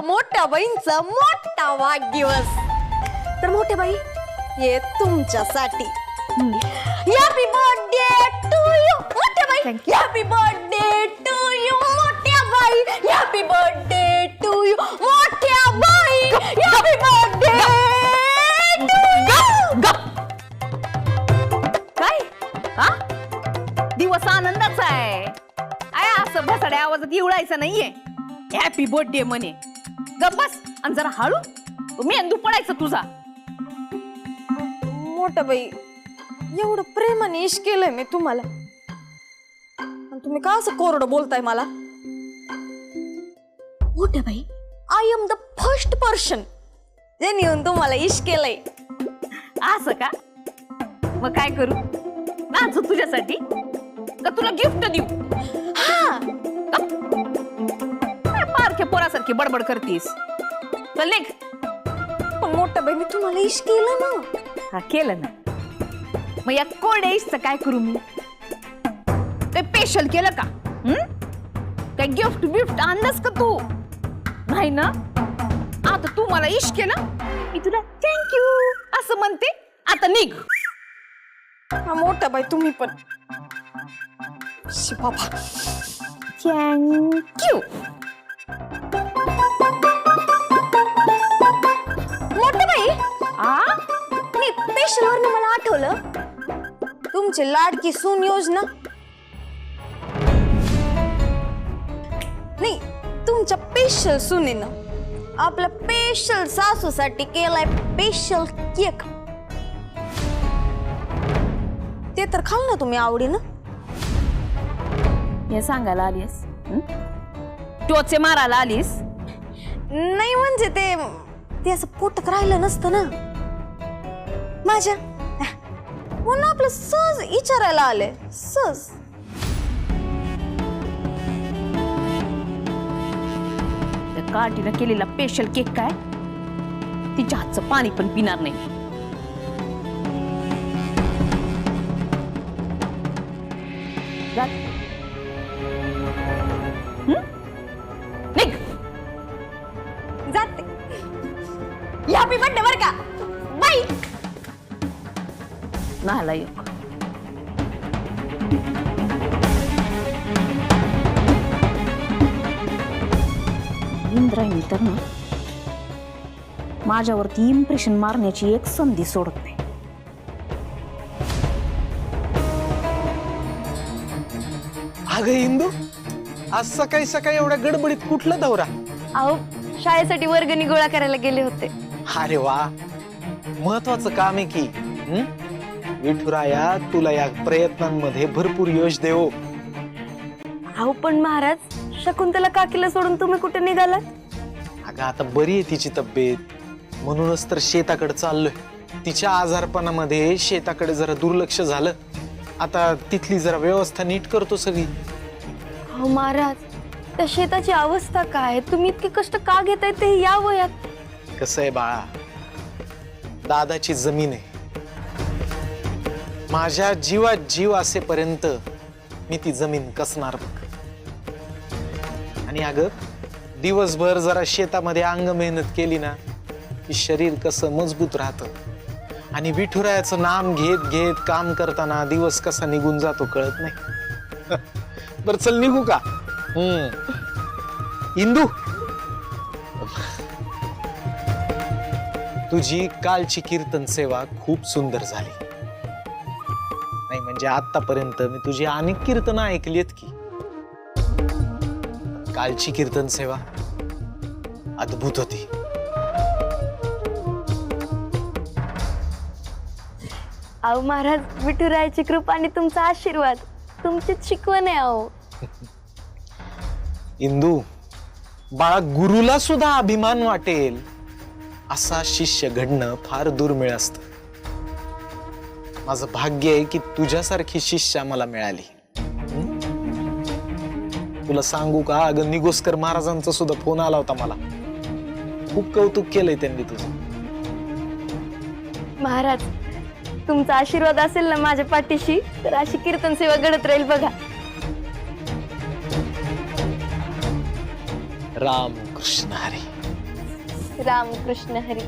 मोठ्या बाईंचा मोठा वाढदिवस. तर मोठ्या बाई हे तुमच्यासाठी. हॅपी बर्थडे टू यू मोठ्या बाई. हॅपी बर्थडे टू यू मोठ्या बाई. हॅपी बर्थडे टू यू मोठ्या बाई. हॅपी बर्थडे काय हा दिवस आनंदाचा आहे. काय असं भसाड्या आवाजात इवळायचं नाहीये. हॅपी बर्थडे म्हणे. गप बस आणि जरा हळू मेंदू पडायचं तुझा. मोठ्या बाई एवढं प्रेमाने इश्क केलंय मी तुम्हाला आणि तुम्ही का असं कोरडं बोलताय मला. मोठ्या बाई I am the first person ज्याने येऊन तुम्हाला इश्क केलंय. असं का? मग काय करू? नाचू तुझ्यासाठी का तुला गिफ्ट देऊ? हा पारख्या पोरासारखी बडबड करतीस. चल निघ. पण मोठ्या बाई मी तुम्हाला इश्क केलं ना. हा केलं ना. मग या कोरड्या इशचं काय करू मी? काय स्पेशल केलं का? काय गिफ्ट बिफ्ट आणलंस का तू? नाही ना. आता तू मला इश केलं मी तुला थँक्यू असं म्हणते. आता निघ. हा मोठ्या बाई तुम्ही पण. शी बाबा थँक्यू. मोठ्या बाई आ मी स्पेशल वरनं मला आठवलं तुमची लाडकी सून योजना. नाही तुमच्या स्पेशल सुनेनं आपल्या स्पेशल सासूसाठी केलाय स्पेशल केक. ते तर खाल ना तुम्ही आवडीनं. हे सांगायला आलीस? टोचे मारायला आलीस? नाही म्हणजे ते असं पोटात राहिलं नसतं ना माझ्या, म्हणून आपलं सहज विचारायला आले. सहज. काठीनं केलेला स्पेशल केक काय तिच्या हातचं पाणी पण पिणार नाही. निघ. जाते. हॅपी बर्थडे बर का बाई. नालायक. इंद्रायणी तर ना माझ्यावरती इम्प्रेशन मारण्याची एक संधी सोडत नाही. अगं इंदू आज सकाळी सकाळी एवढ्या गडबडीत कुठला दौरा? अहो शाळेसाठी वर्गणी गोळा करायला गेले होते. अरे वा महत्वाचं काम आहे की. विठुराया तुला या प्रयत्नांमध्ये भरपूर यश देवो. अहो पण महाराज शकुंतला काकीला सोडून तुम्ही कुठे निघालात? अगं आता बरी आहे तिची तब्येत म्हणूनच तर शेताकडे चाललोय. तिच्या आजारपणामध्ये शेताकडे जरा दुर्लक्ष झालं. आता तिथली जरा व्यवस्था नीट करतो सगळी. हो महाराज त्या शेताची अवस्था काय? तुम्ही इतके कष्ट का घेताय ते या वयात? कसं आहे बाळा दादाची जमीन आहे. माझ्या जीवात जीव असेपर्यंत मी ती जमीन कसणार बघ. आणि अगं दिवसभर जरा शेतामध्ये अंग मेहनत केली ना की शरीर कसं मजबूत राहतं. आणि विठुरायाचं नाम घेत घेत काम करताना दिवस कसा निघून जातो कळत नाही. बर चल निघू का? इंदू तुझी कालची कीर्तन सेवा खूप सुंदर झाली. नाही म्हणजे आतापर्यंत मी तुझी अनेक कीर्तन ऐकलीत की. कालची कीर्तन सेवा अद्भुत होती. अहो महाराज विठुरायाची कृपा आणि तुमचा आशीर्वाद तुमचीच शिकवण आहे. अहो इंदू बाळा गुरुला सुद्धा अभिमान वाटेल असा शिष्य घडणं फार दुर्मिळ असतं. माझं भाग्य आहे की तुझ्यासारखी शिष्या मला मिळाली. तुला सांगू का अगं निगोस्कर महाराजांचा सुद्धा फोन आला होता मला. खूप कौतुक केलंय त्यांनी तुझं. महाराज तुमचा आशीर्वाद असेल ना माझ्या पाठीशी तर अशी कीर्तन सेवा घडत राहील बघा. राम कृष्ण हरी. रामकृष्ण हरी.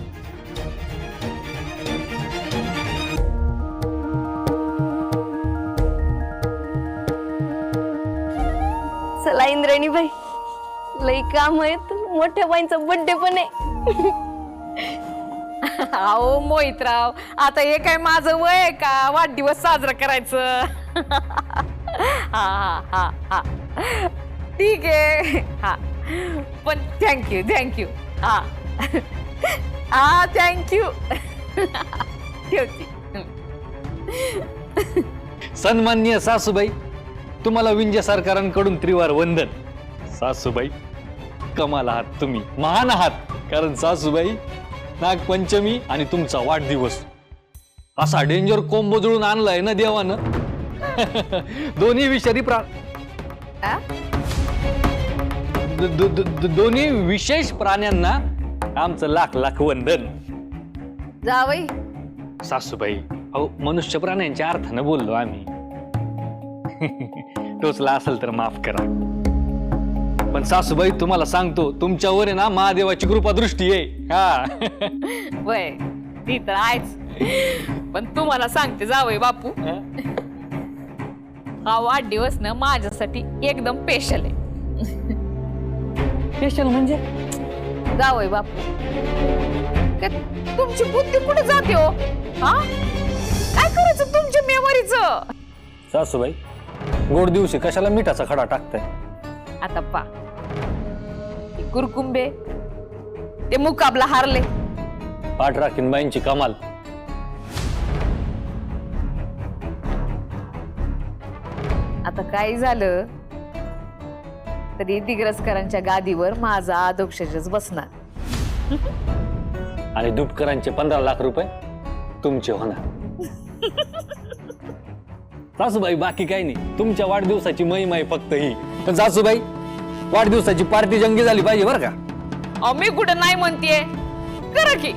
चला इंद्राणी बाई, लई काम आहेत. मोठ्या बाईंचा बर्थडे पण आहे. अहो मोहितराव, आता हे काय माझं वय आहे का वाढदिवस साजरा करायचं? हा हा हा हा, ठीक आहे. हा पण थँक्यू. हा हा थँक्यू. ठेवते. सन्माननीय सासूबाई, तुम्हाला विंजे सरकारांकडून त्रिवार वंदन. सासूबाई कमाल आहात तुम्ही, महान आहात. कारण सासूबाई, नागपंचमी आणि तुमचा वाढदिवस असा डेंजर कोंबो जुळून आणलाय ना देवानं. दोन्ही विषारी दोन्ही विशेष प्राण्यांना आमचं लाख लाख वंदन. जावई सासूबाई, अहो मनुष्य प्राण्यांच्या अर्थानं बोललो आम्ही. टोचला असेल तर माफ करा. पण सासूबाई तुम्हाला सांगतो, तुमच्यावर आहे ना महादेवाची कृपा दृष्टी आहे. हा वय ती तर आहेच. पण तुम्हाला सांगते जावई बापू, हा वाढदिवस ना माझ्यासाठी एकदम स्पेशल आहे. स्पेशल म्हणजे? जावई बापू, तुमची बुद्धी कुठे जाते हो? हा काय करायचं तुमच्या मेमरीचं? सासूबाई, गोड दिवशी कशाला मिठाचा खडा टाकताय? आता पा कुरकुंबे ते मुकाबला हारले. पाठ राखीन बाईंची कमाल. आता काय झालं तरी दिग्रसकरांच्या गादीवर माझा आदोक्षजच बसणार. आणि दुपकरांचे 15 लाख रुपये तुमचे होणार. सासूबाई बाकी काही नाही, तुमच्या वाढदिवसाची महिमा फक्त ही. पण सासूबाई, वाढदिवसाची पार्टी जंगी झाली पाहिजे बरं का? मी कुठं नाही म्हणतेय, करा की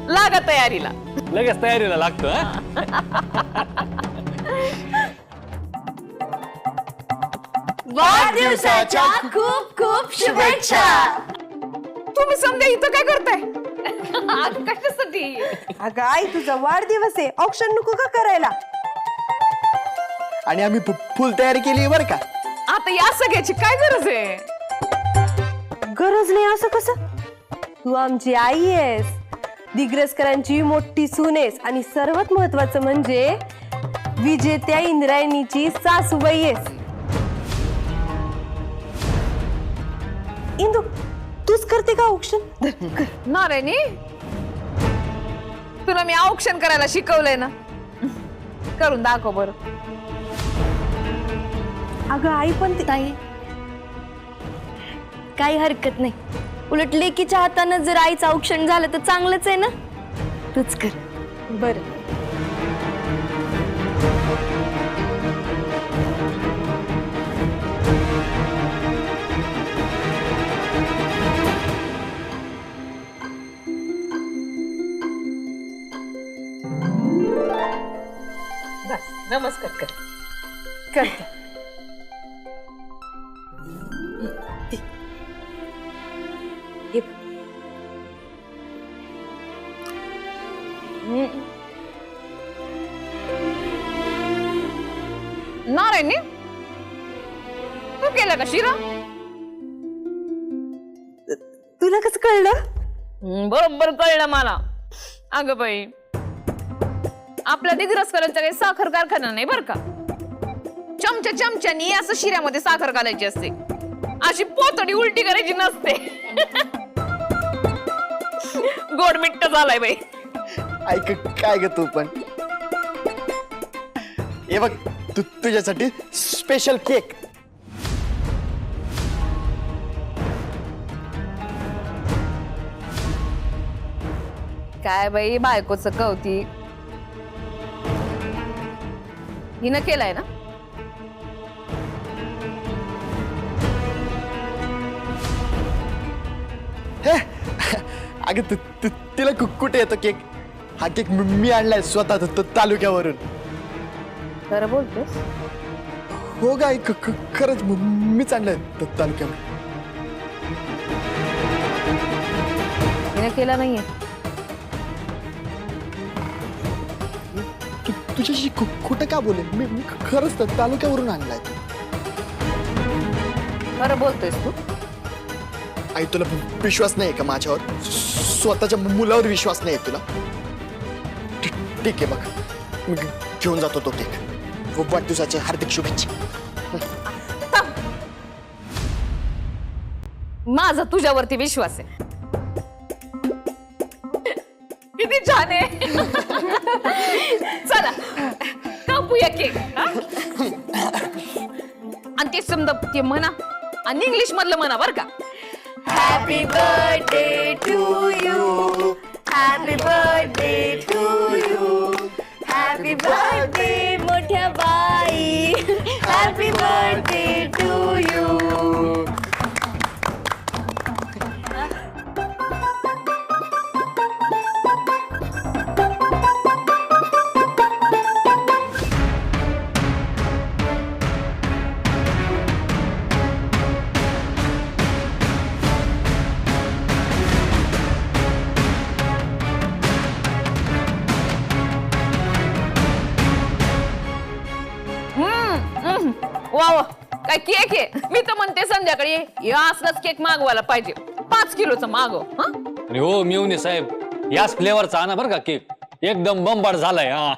लागा तयारीला. लगेच तयारीला लागतो. वाढदिवसाच्या खूप खूप शुभेच्छा. तुम्ही समजा इथं काय करताय? कशासाठी? अगं आई, तुझा वाढदिवस आहे, ऑप्शन नको का करायला? आणि आम्ही फुल तयारी केली बरं का. आता या सगळ्याची काय गरज आहे? गरज नाही असं कसं? तू आमची आई आहेस, दिग्रसकरांची मोठी सून आहेस, आणि सर्वात महत्वाचं म्हणजे विजेत्या इंद्रायणीची सासूबाई आहेस. इंदू, तूच करते का औक्षण? नारायणी, तुला मी औक्षण करायला शिकवलंय ना, करून दाखव बरं. अगं आई, पण ताई, काही हरकत नाही. उलट लेकीच्या हातानं जर आईचं औक्षण झालं तर चांगलंच आहे ना. तूच कर. बरं. नमस्कार कर. करते. नारायणी, तू केलं का शिरा? तुला कसं कळलं? बरोबर कळलं मला. अगं बाई, आपल्या दिग्रसकरांचा काही साखर कारखाना नाही बर का. चमच्यानी असं शिऱ्यामध्ये साखर घालायची असते, अशी पोतडी उलटी करायची नसते. गोड मिट्ट झालाय बाई. ऐक काय ग तू पण. हे बघ, तुझ्यासाठी स्पेशल केक. काय बाई बायकोचं कौतिक. हिनं केलंय ना? अगं तिला कुठे येतो केक? हा केक मी आणलाय स्वतः तालुक्यावरून. खरं बोलतोस? हो गाय, खरंच मीच आणलंय तालुक्यावर. तिने केला नाहीये. तुझ्याशी खोटं का बोलेन मी खरंच तर तालुक्यावरून आणलाय तू. खरं बोलतोयस तू? आई तुला विश्वास नाही का माझ्यावर? स्वतःच्या मुलावर विश्वास नाही तुला? ठीक आहे बघ, मी घेऊन जातो तो केक. वाढदिवसाच्या हार्दिक शुभेच्छा. माझा तुझ्यावरती विश्वास आहे. किती छान आहे. चला कापूया केक. आणि ते समजा ते म्हणा आणि इंग्लिश मधलं म्हणा बर का. Happy birthday to you, happy birthday to you, happy birthday मोठ्या बाई, हॅपी बर्थडे टू यू. वा वा काय केक आहे. मी तर म्हणते संध्याकाळी या असलाच केक मागवायला पाहिजे. 5 किलोचं मागव. आणि हो मेवणे साहेब, याच फ्लेवरचा आणा बरं का केक. एकदम बंबाड झालाय. हा